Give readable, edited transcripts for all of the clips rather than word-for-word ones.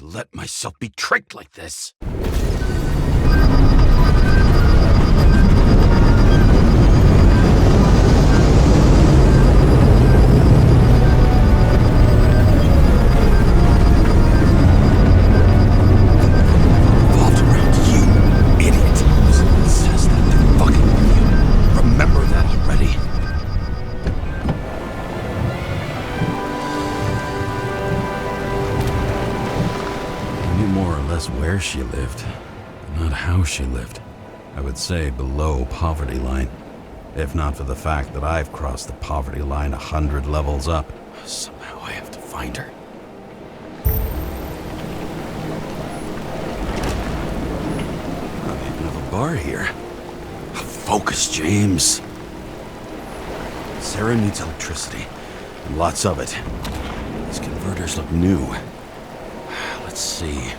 let myself be tricked like this? Where she lived, but not how she lived. I would say below poverty line, if not for the fact that I've crossed the poverty line 100 levels up. Somehow I have to find her. Not even have a bar here. Focus, James. Sarah needs electricity, and lots of it. These converters look new. Let's see.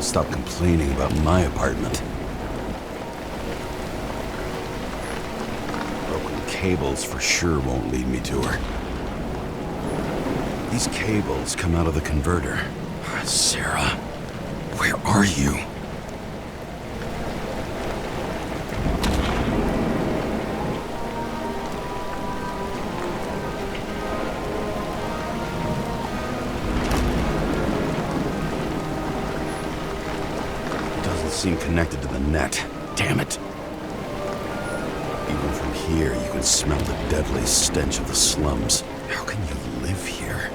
Stop complaining about my apartment. Broken cables for sure won't lead me to her. These cables come out of the converter. Sarah, where are you? Seem connected to the net. Damn it. Even from here, you can smell the deadly stench of the slums. How can you live here?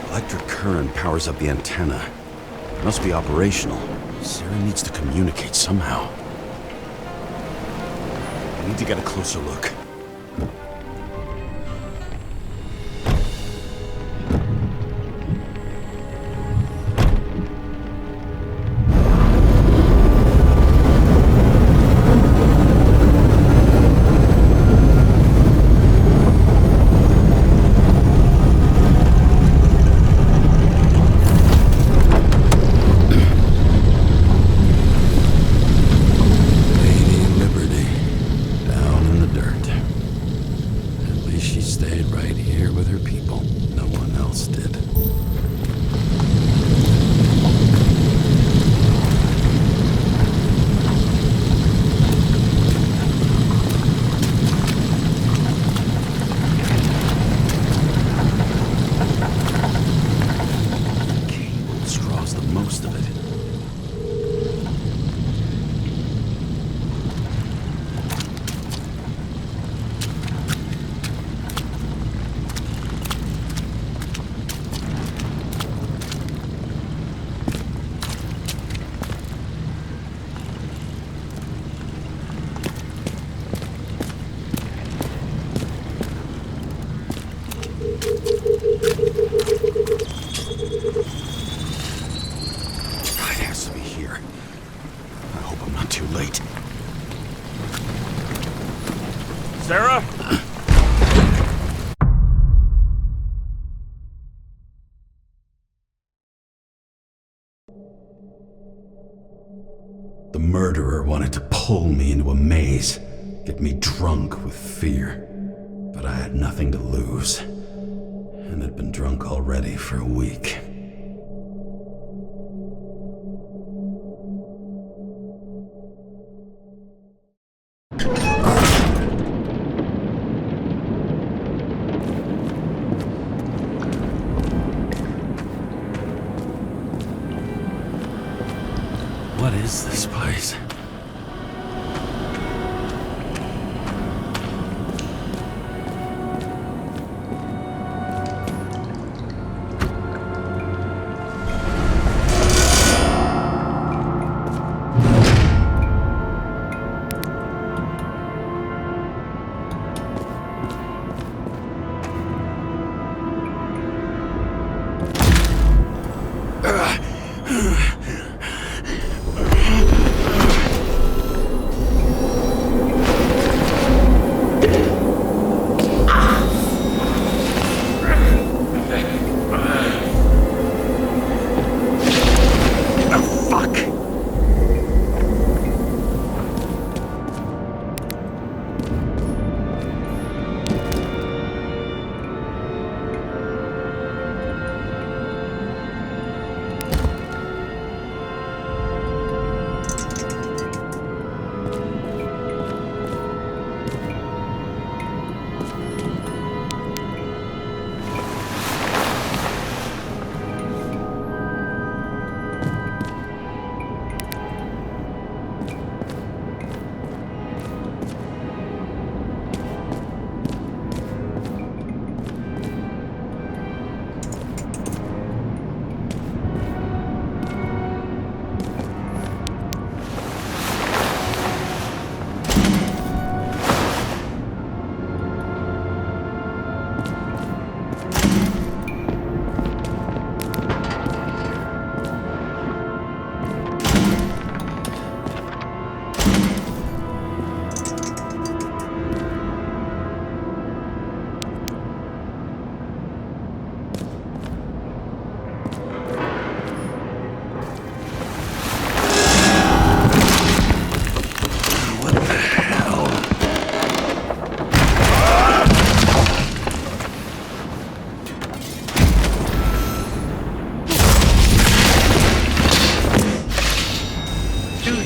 Electric current powers up the antenna. It must be operational. Sarah needs to communicate somehow. I need to get a closer look. Sarah? The murderer wanted to pull me into a maze, get me drunk with fear. But I had nothing to lose, and had been drunk already for a week. What is this place?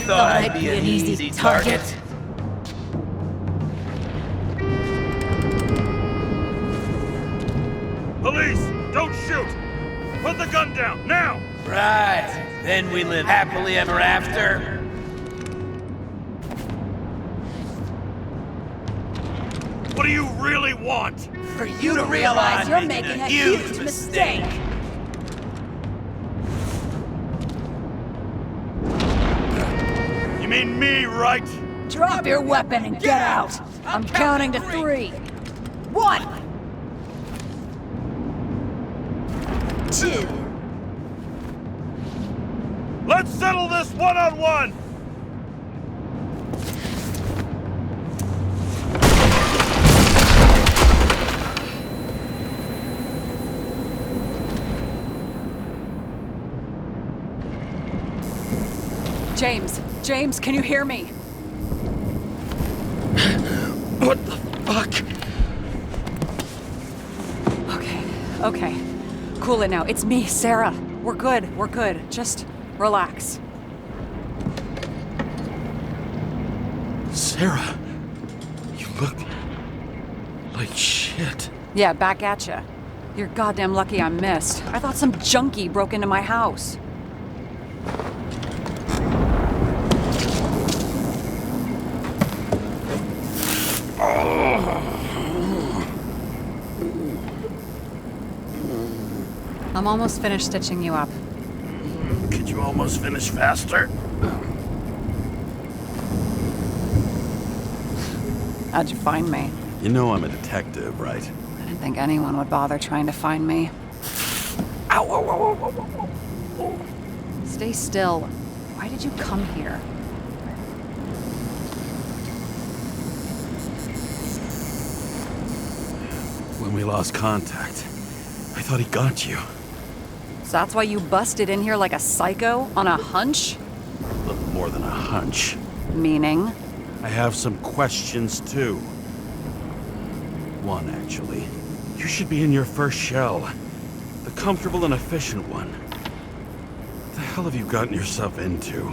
Thought I'd be an easy target. Police, don't shoot! Put the gun down, now! Right, then we live happily ever after. What do you really want? For you to realize you're making a huge mistake. You mean me, right? Drop your weapon and get out. I'm counting to 3. 1, 2. Let's settle this one-on-one! James, can you hear me? What the fuck? Okay. Cool it now. It's me, Sarah. We're good. Just relax. Sarah, you look like shit. Yeah, back at ya. You're goddamn lucky I missed. I thought some junkie broke into my house. I'm almost finished stitching you up. Could you almost finish faster? How'd you find me? You know I'm a detective, right? I didn't think anyone would bother trying to find me. Ow, ow, ow, ow, ow, ow. Stay still. Why did you come here? When we lost contact, I thought he got you. So that's why you busted in here like a psycho on a hunch? A little more than a hunch. Meaning? I have some questions, too. One, actually. You should be in your first shell. The comfortable and efficient one. What the hell have you gotten yourself into?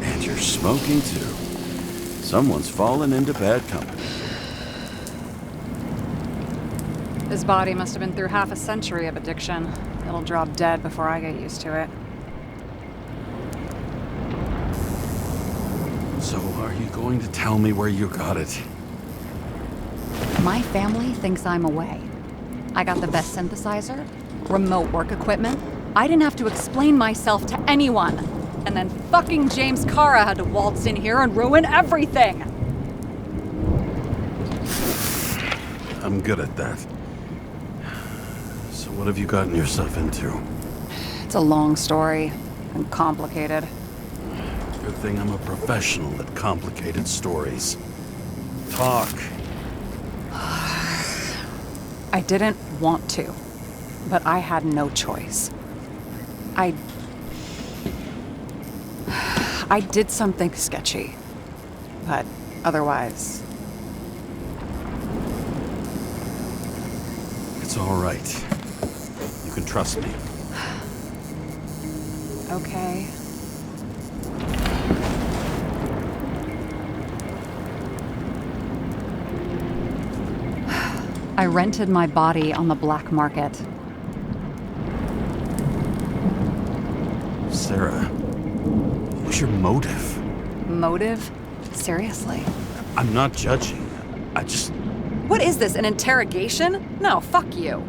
And you're smoking, too. Someone's fallen into bad company. His body must have been through half a century of addiction. It'll drop dead before I get used to it. So, are you going to tell me where you got it? My family thinks I'm away. I got the best synthesizer, remote work equipment. I didn't have to explain myself to anyone. And then fucking James Kara had to waltz in here and ruin everything. I'm good at that. So what have you gotten yourself into? It's a long story. and complicated. Good thing I'm a professional at complicated stories. Talk. I didn't want to, but I had no choice. I did something sketchy, but otherwise... It's all right. You can trust me. Okay. I rented my body on the black market. Sarah, what was your motive? Motive? Seriously? I'm not judging. I just... What is this, an interrogation? No, fuck you.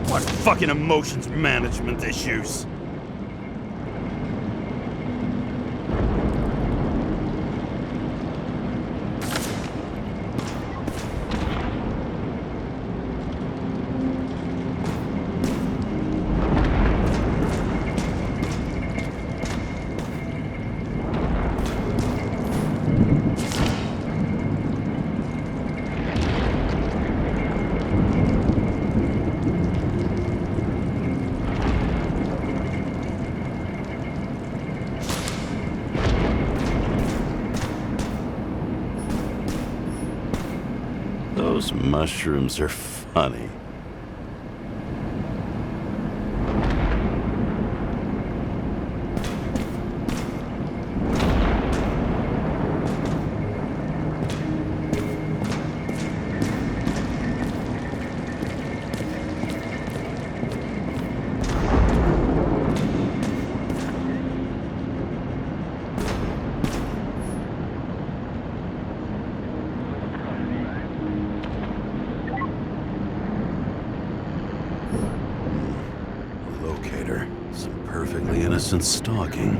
What fucking emotions management issues? Those mushrooms are funny. Locator. Some perfectly innocent stalking.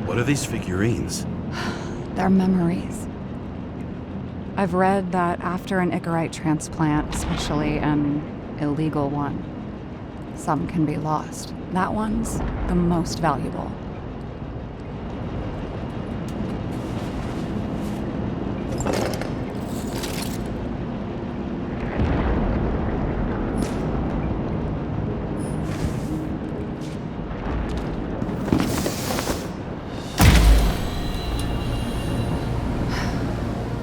What are these figurines? They're memories. I've read that after an Icarite transplant, especially an illegal one, some can be lost. That one's the most valuable.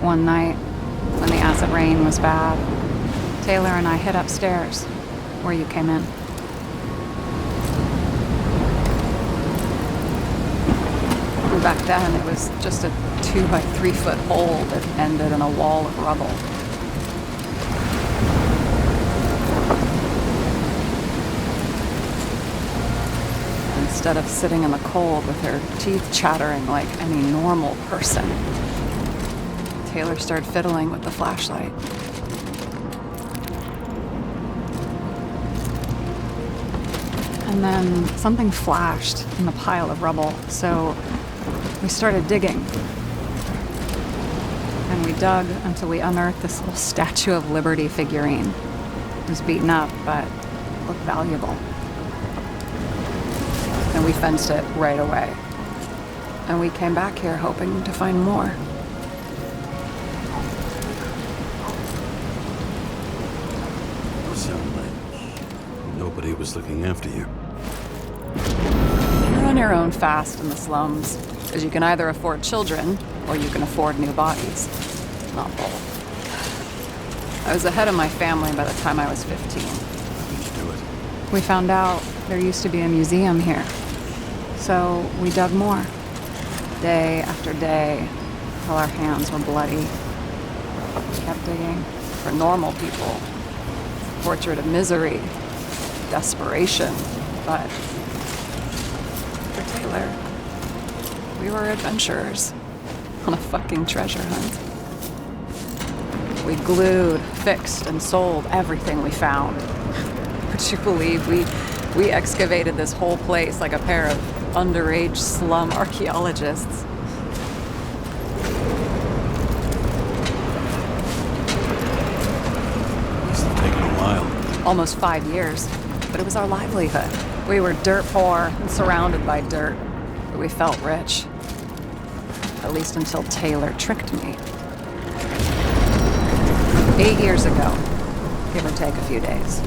One night, when the acid rain was bad, Taylor and I hid upstairs, where you came in. And back then, it was just a 2-by-3 foot hole that ended in a wall of rubble. Instead of sitting in the cold with her teeth chattering like any normal person, Taylor started fiddling with the flashlight. And then something flashed in the pile of rubble, so we started digging. And we dug until we unearthed this little Statue of Liberty figurine. It was beaten up, but looked valuable. And we fenced it right away. And we came back here hoping to find more. Sound like nobody was looking after you. You're on your own fast in the slums, because you can either afford children, or you can afford new bodies. Not both. I was ahead of my family by the time I was 15. How did you do it? We found out there used to be a museum here. So we dug more. Day after day, till our hands were bloody. We kept digging for normal people. Portrait of misery, desperation, but for Taylor, we were adventurers on a fucking treasure hunt. We glued, fixed, and sold everything we found. Would you believe we excavated this whole place like a pair of underage slum archaeologists? Must have taken a while. Almost 5 years, but it was our livelihood. We were dirt poor and surrounded by dirt, but we felt rich. At least until Taylor tricked me. 8 years ago, give or take a few days.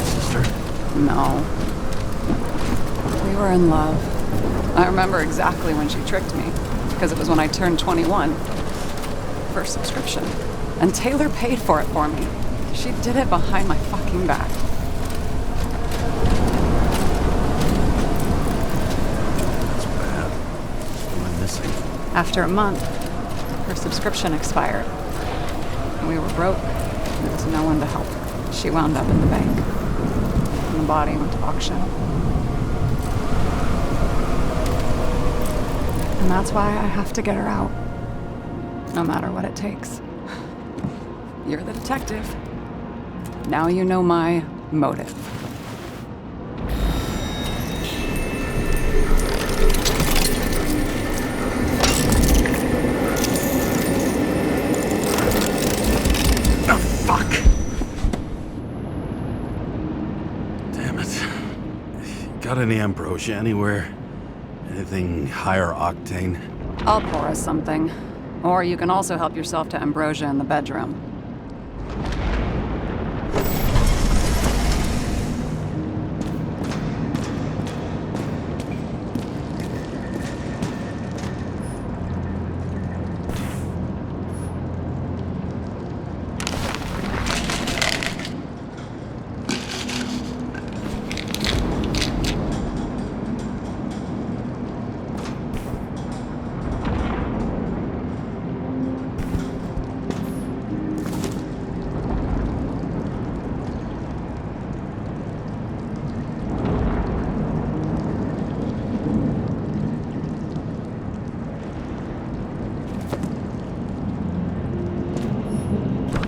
Sister? No. We were in love. I remember exactly when she tricked me, because it was when I turned 21. First subscription. And Taylor paid for it for me. She did it behind my fucking back. That's bad. What am I missing? After a month, her subscription expired. And we were broke. There was no one to help her. She wound up in the bank. And the body went to auction. And that's why I have to get her out. No matter what it takes. You're the detective. Now you know my motive. Oh, fuck! Damn it. Got any ambrosia anywhere? Anything higher octane? I'll pour us something. Or you can also help yourself to ambrosia in the bedroom.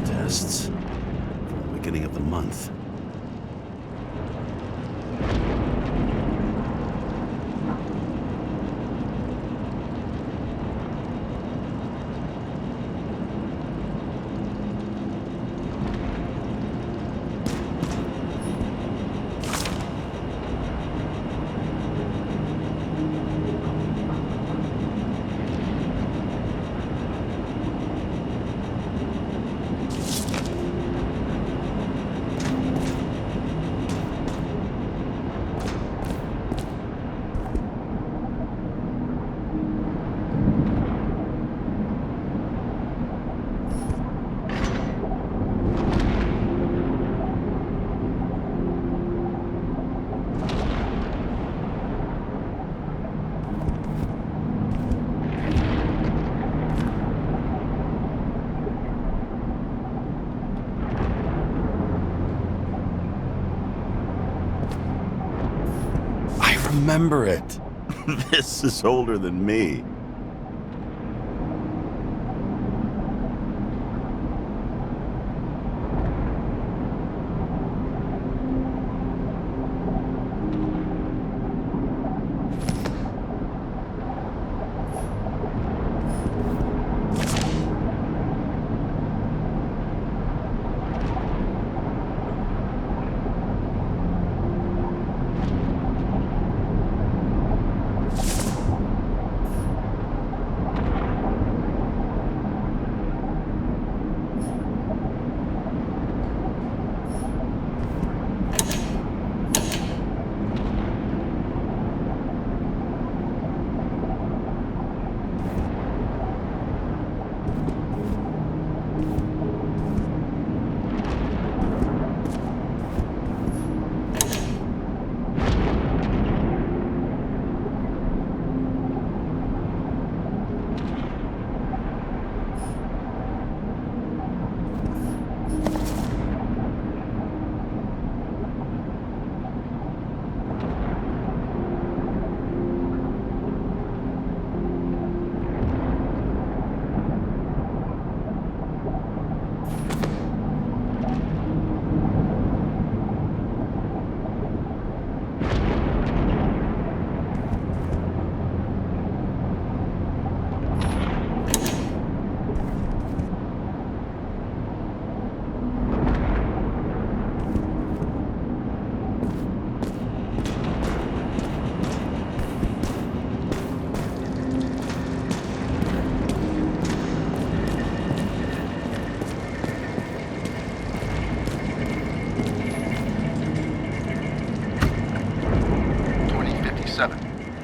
Tests. From the beginning of the month. Remember it. This is older than me.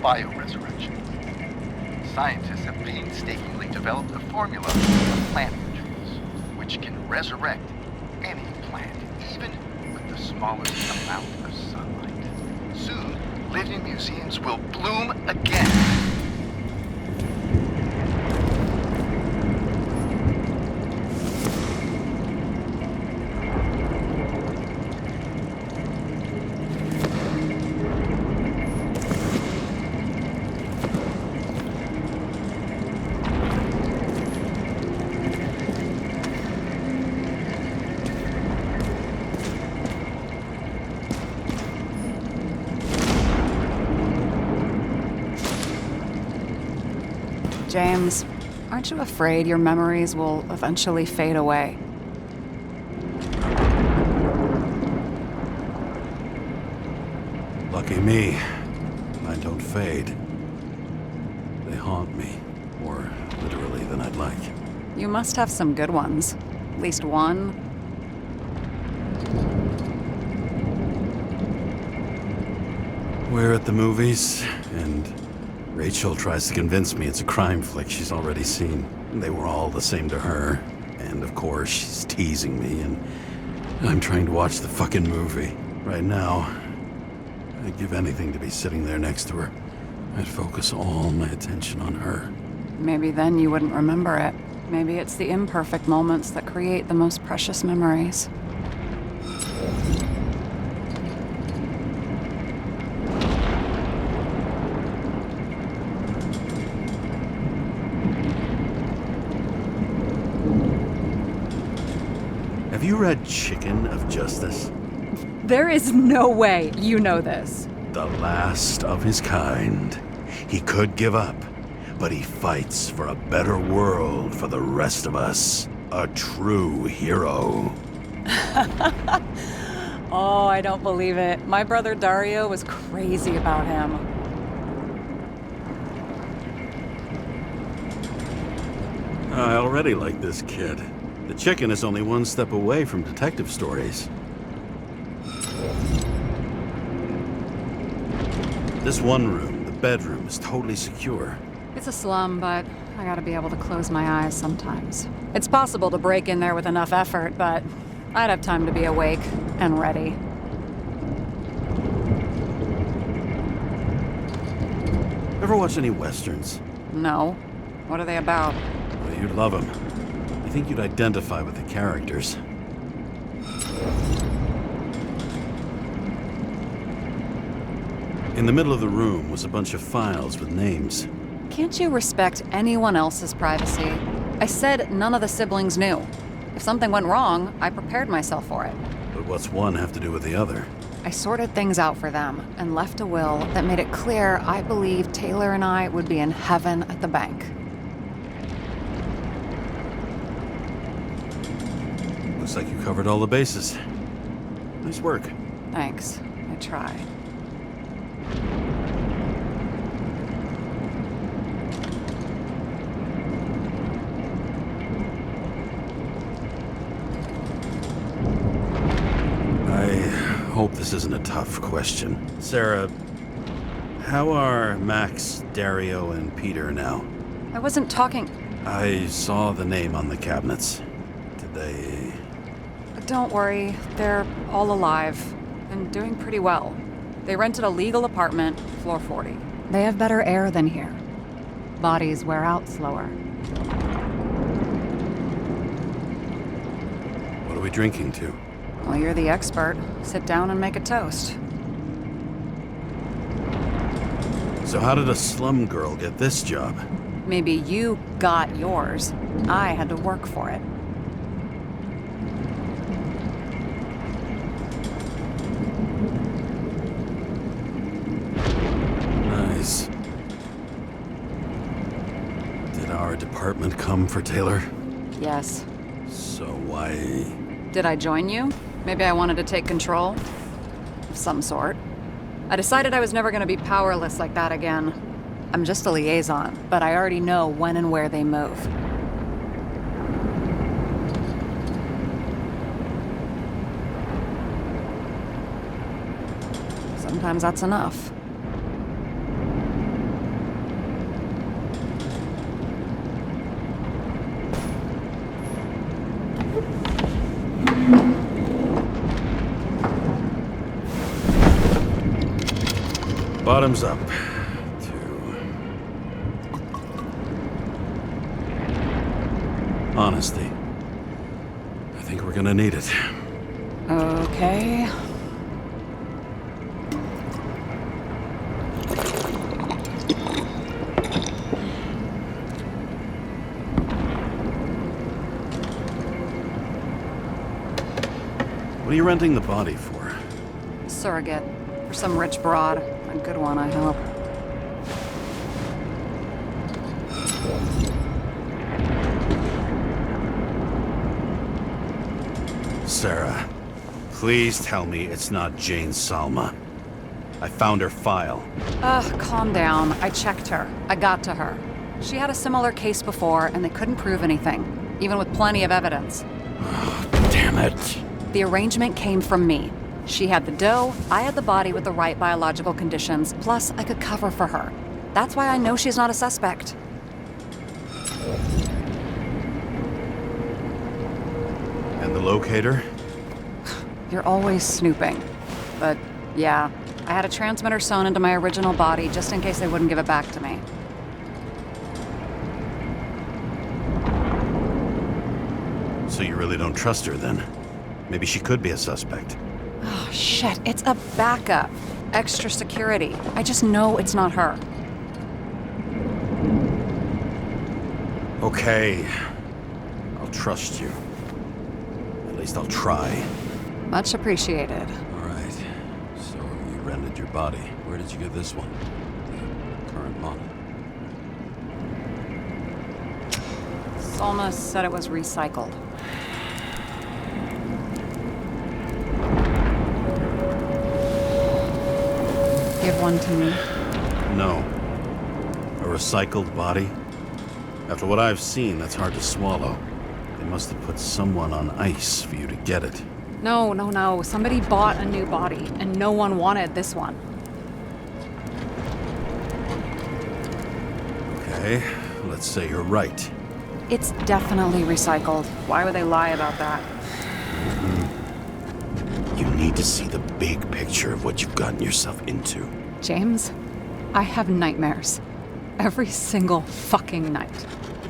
bioresurrection. Scientists have painstakingly developed a formula of plant nutrients, which can resurrect any plant, even with the smallest amount of sunlight. Soon, living museums will bloom again. James, aren't you afraid your memories will eventually fade away? Lucky me, mine don't fade. They haunt me, more literally than I'd like. You must have some good ones. At least one. We're at the movies, and Rachel tries to convince me it's a crime flick she's already seen. They were all the same to her. And of course, she's teasing me, and I'm trying to watch the fucking movie. Right now, I'd give anything to be sitting there next to her. I'd focus all my attention on her. Maybe then you wouldn't remember it. Maybe it's the imperfect moments that create the most precious memories. Have you read Chicken of Justice? There is no way you know this. The last of his kind. He could give up, but he fights for a better world for the rest of us. A true hero. Oh, I don't believe it. My brother Dario was crazy about him. I already like this kid. The chicken is only one step away from detective stories. This one room, the bedroom, is totally secure. It's a slum, but I gotta be able to close my eyes sometimes. It's possible to break in there with enough effort, but I'd have time to be awake and ready. Ever watch any westerns? No. What are they about? Well, you'd love them. I think you'd identify with the characters. In the middle of the room was a bunch of files with names. Can't you respect anyone else's privacy? I said none of the siblings knew. If something went wrong, I prepared myself for it. But what's one have to do with the other? I sorted things out for them and left a will that made it clear I believed Taylor and I would be in heaven at the bank. Looks like you covered all the bases. Nice work. Thanks. I tried. I hope this isn't a tough question. Sarah, how are Max, Dario, and Peter now? I wasn't talking. I saw the name on the cabinets. Did they... Don't worry, they're all alive and doing pretty well. They rented a legal apartment, floor 40. They have better air than here. Bodies wear out slower. What are we drinking to? Well, you're the expert. Sit down and make a toast. So how did a slum girl get this job? Maybe you got yours. I had to work for it. Nice. Did our department come for Taylor? Yes. So why... Did I join you? Maybe I wanted to take control? Of some sort. I decided I was never going to be powerless like that again. I'm just a liaison, but I already know when and where they move. Sometimes that's enough. Bottoms up. 2. Honesty. I think we're gonna need it. Okay. What are you renting the body for? Surrogate. For some rich broad. A good one, I hope. Sarah, please tell me it's not Jane Salma. I found her file. Calm down. I checked her. I got to her. She had a similar case before, and they couldn't prove anything, even with plenty of evidence. Damn it. The arrangement came from me. She had the dough, I had the body with the right biological conditions, plus I could cover for her. That's why I know she's not a suspect. And the locator? You're always snooping. But yeah, I had a transmitter sewn into my original body just in case they wouldn't give it back to me. So you really don't trust her then? Maybe she could be a suspect. Oh shit, it's a backup. Extra security. I just know it's not her. Okay. I'll trust you. At least I'll try. Much appreciated. All right. So you rented your body. Where did you get this one? The current model. Salma said it was recycled. Give one to me. No. A recycled body? After what I've seen, that's hard to swallow. They must have put someone on ice for you to get it. No. Somebody bought a new body, and no one wanted this one. Okay, let's say you're right. It's definitely recycled. Why would they lie about that? You need to see the big picture of what you've gotten yourself into. James, I have nightmares. Every single fucking night.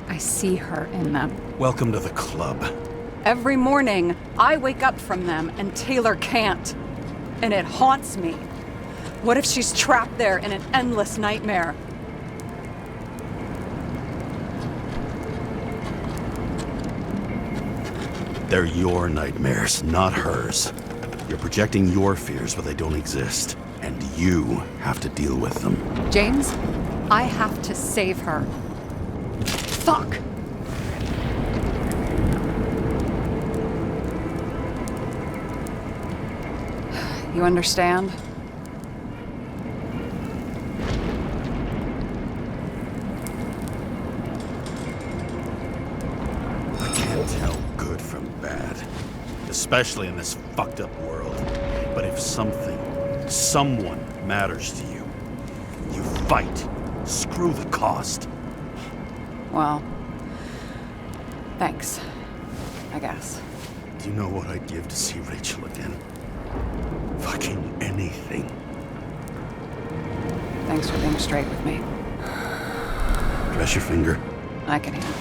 I see her in them. Welcome to the club. Every morning, I wake up from them and Taylor can't. And it haunts me. What if she's trapped there in an endless nightmare? They're your nightmares, not hers. You're projecting your fears, but they don't exist. And you have to deal with them. James, I have to save her. Fuck! You understand? I can't tell good from bad. Especially in this fucked up world. But if someone matters to you, you fight. Screw the cost. Well, thanks, I guess. Do you know what I'd give to see Rachel again? Fucking anything. Thanks for being straight with me. Dress your finger. I can handle it.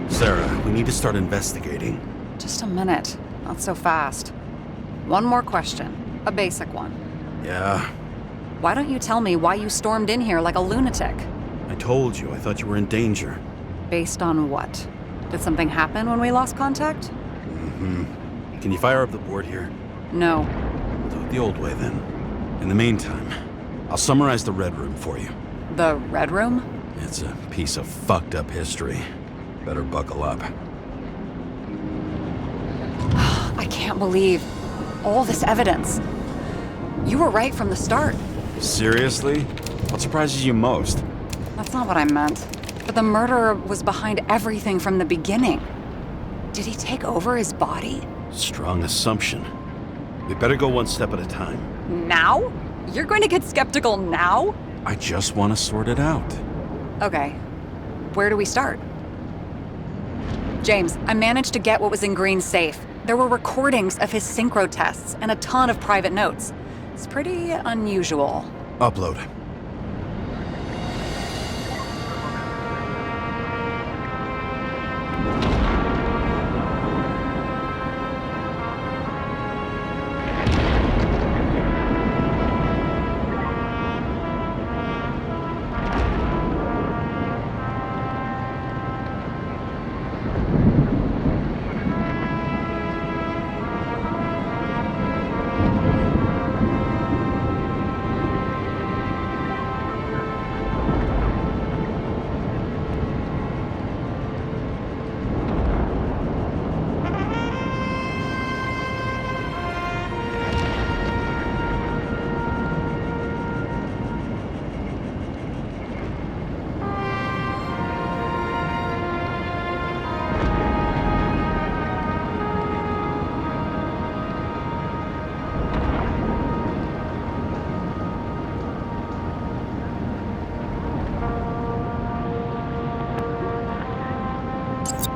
Sarah, we need to start investigating. Just a minute. Not so fast. One more question. A basic one. Yeah, Why don't you tell me why you stormed in here like a lunatic? I told you. I thought you were in danger. Based on what? Did something happen when we lost contact? Can you fire up the board here? No. We'll do it the old way then. In the meantime, I'll summarize the Red Room for you. The Red Room? It's a piece of fucked up history. Better buckle up. I can't believe all this evidence. You were right from the start. Seriously? What surprises you most? That's not what I meant. But the murderer was behind everything from the beginning. Did he take over his body? Strong assumption. We better go one step at a time. Now? You're going to get skeptical now? I just want to sort it out. Okay. Where do we start? James, I managed to get what was in Green's safe. There were recordings of his synchro tests and a ton of private notes. It's pretty unusual. Upload.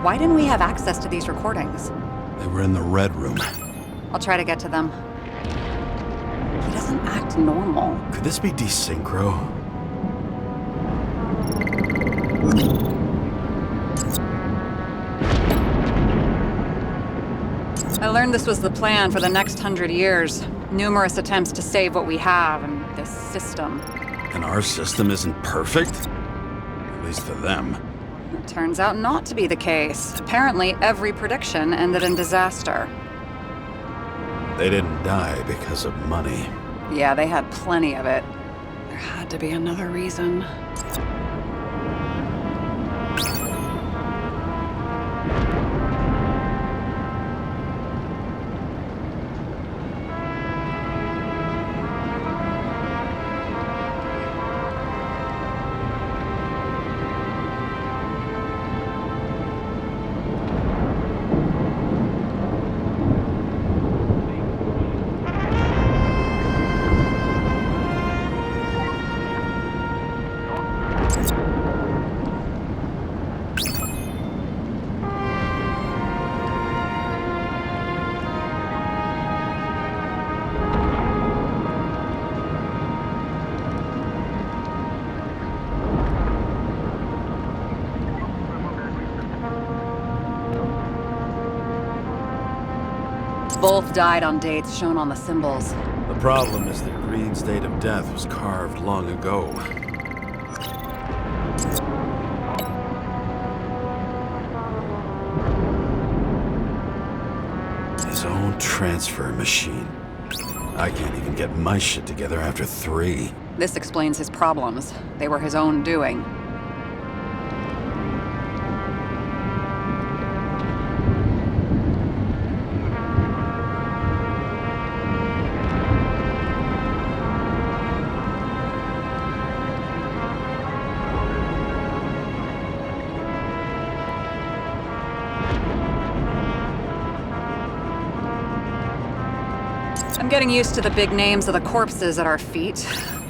Why didn't we have access to these recordings? They were in the red room. I'll try to get to them. He doesn't act normal. Could this be desynchro? I learned this was the plan for the next 100 years. Numerous attempts to save what we have in this system. And our system isn't perfect? At least for them. It turns out not to be the case. Apparently, every prediction ended in disaster. They didn't die because of money. Yeah, they had plenty of it. There had to be another reason. Both died on dates shown on the symbols. The problem is that Green's date of death was carved long ago. His own transfer machine. I can't even get my shit together after 3. This explains his problems. They were his own doing. I'm getting used to the big names of the corpses at our feet.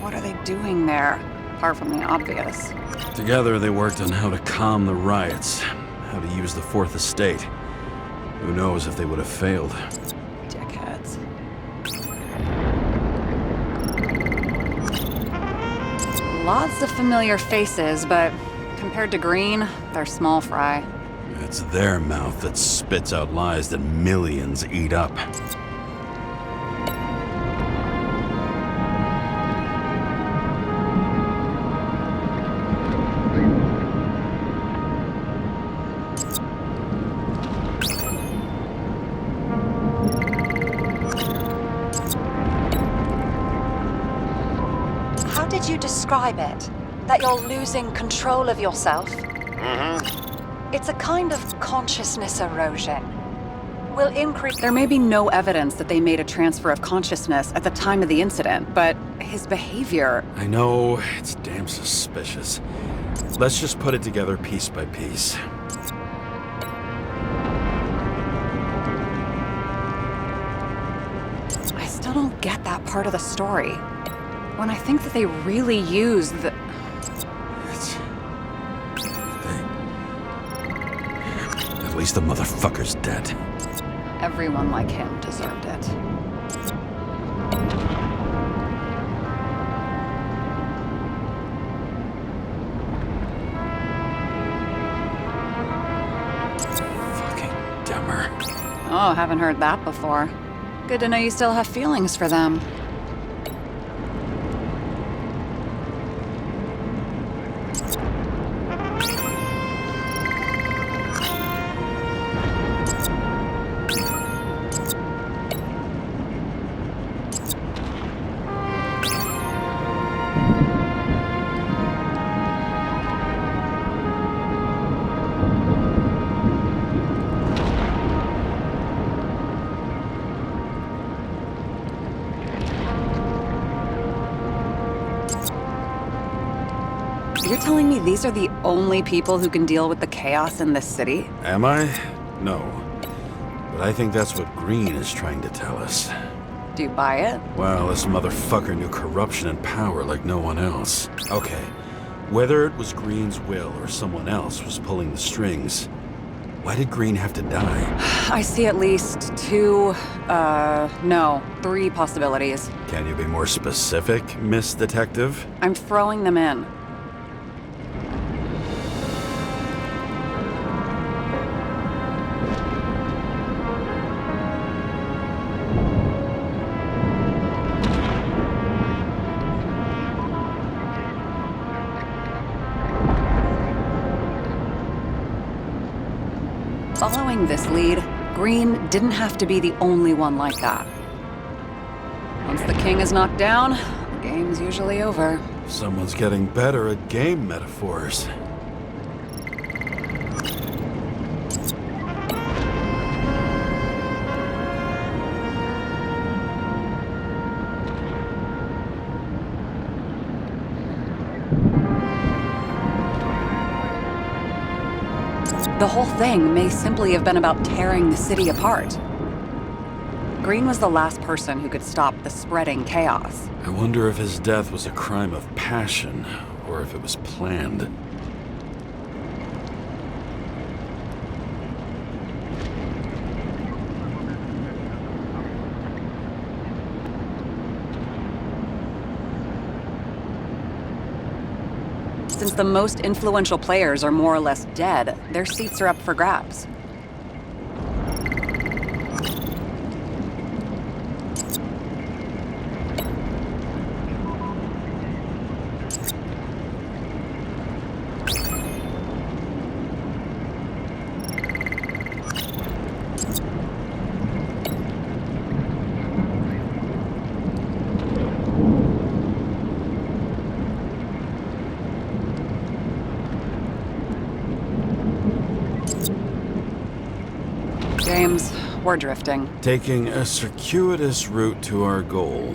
What are they doing there? Apart from the obvious. Together they worked on how to calm the riots, how to use the Fourth Estate. Who knows if they would have failed. Dickheads. Lots of familiar faces, but compared to Green, they're small fry. It's their mouth that spits out lies that millions eat up. How did you describe it? That you're losing control of yourself? It's a kind of consciousness erosion. Will increase. There may be no evidence that they made a transfer of consciousness at the time of the incident, but his behavior... I know, it's damn suspicious. Let's just put it together piece by piece. I still don't get that part of the story. When I think that they really used the... At least the motherfucker's dead. Everyone like him deserved it. Fucking dumber. Oh, haven't heard that before. Good to know you still have feelings for them. You're telling me these are the only people who can deal with the chaos in this city? Am I? No. But I think that's what Green is trying to tell us. Do you buy it? Well, this motherfucker knew corruption and power like no one else. Okay, whether it was Green's will or someone else was pulling the strings, why did Green have to die? I see at least three possibilities. Can you be more specific, Miss Detective? I'm throwing them in. Following this lead, Green didn't have to be the only one like that. Once the king is knocked down, the game's usually over. Someone's getting better at game metaphors. The whole thing may simply have been about tearing the city apart. Green was the last person who could stop the spreading chaos. I wonder if his death was a crime of passion, or if it was planned. Since the most influential players are more or less dead, their seats are up for grabs. James, we're drifting. Taking a circuitous route to our goal.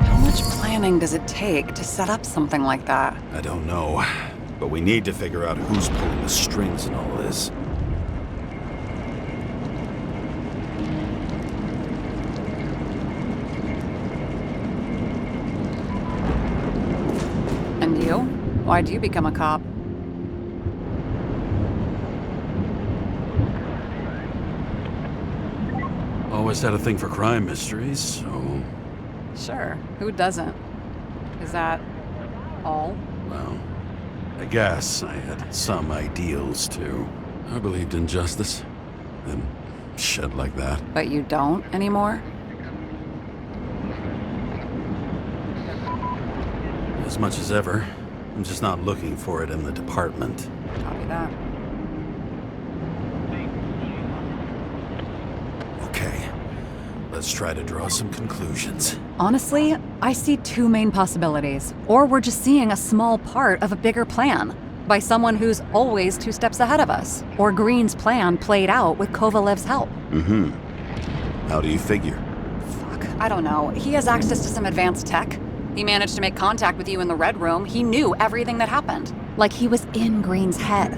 How much planning does it take to set up something like that? I don't know, but we need to figure out who's pulling the strings in all this. And you? Why'd you become a cop? Always had a thing for crime mysteries, so... Sure, who doesn't? Is that all? well... I guess I had some ideals, too. I believed in justice. And shit like that. But you don't anymore? As much as ever. I'm just not looking for it in the department. Copy that. Okay. let's try to draw some conclusions. Honestly, I see two main possibilities. Or we're just seeing a small part of a bigger plan by someone who's always 2 steps ahead of us. Or Green's plan played out with Kovalev's help. How do you figure? Fuck, I don't know. He has access to some advanced tech. He managed to make contact with you in the Red Room. He knew everything that happened. Like he was in Green's head.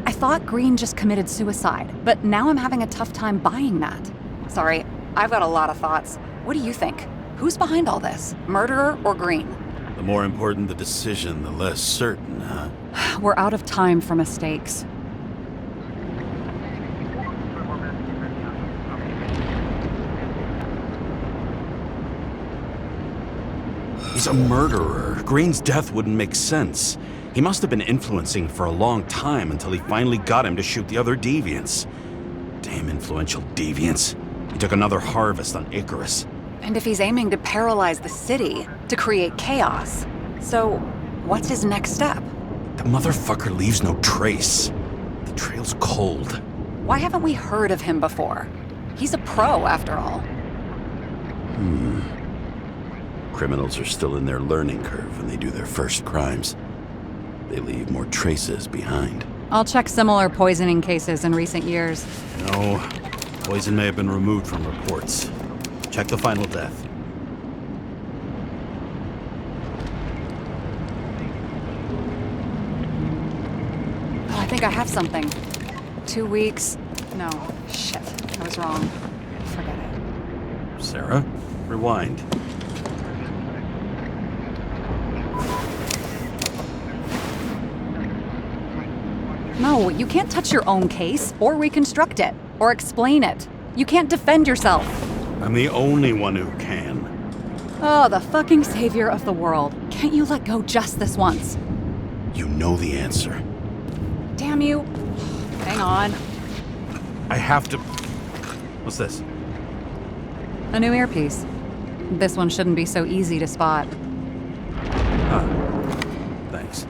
I thought Green just committed suicide, but now I'm having a tough time buying that. Sorry, I've got a lot of thoughts. What do you think? Who's behind all this? Murderer or Green? The more important the decision, the less certain, huh? We're out of time for mistakes. He's a murderer. Green's death wouldn't make sense. He must have been influencing for a long time until he finally got him to shoot the other deviants. Damn influential deviants. He took another harvest on Icarus. And if he's aiming to paralyze the city, to create chaos, so what's his next step? The motherfucker leaves no trace. The trail's cold. Why haven't we heard of him before? He's a pro, after all. Criminals are still in their learning curve when they do their first crimes. They leave more traces behind. I'll check similar poisoning cases in recent years. No, poison may have been removed from reports. Check the final death. Oh, I think I have something. 2 weeks. No, shit. I was wrong. Forget it. Sarah, rewind. No, you can't touch your own case, or reconstruct it, or explain it. You can't defend yourself. I'm the only one who can. Oh, the fucking savior of the world. Can't you let go just this once? You know the answer. Damn you. Hang on. I have to... What's this? A new earpiece. This one shouldn't be so easy to spot. Thanks.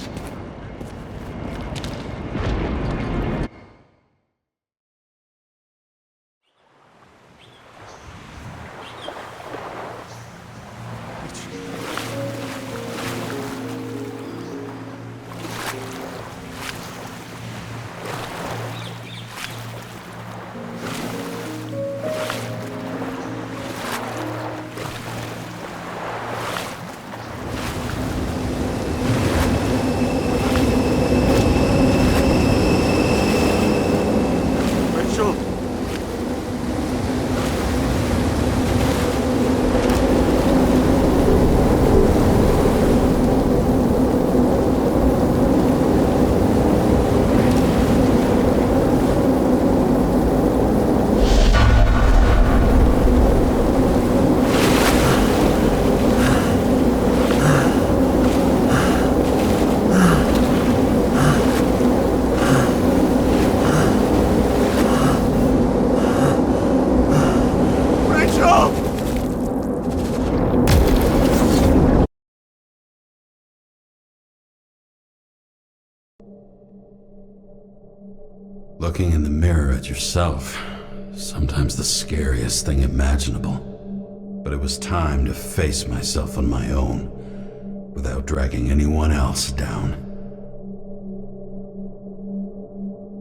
Looking in the mirror at yourself, sometimes the scariest thing imaginable. But it was time to face myself on my own, without dragging anyone else down.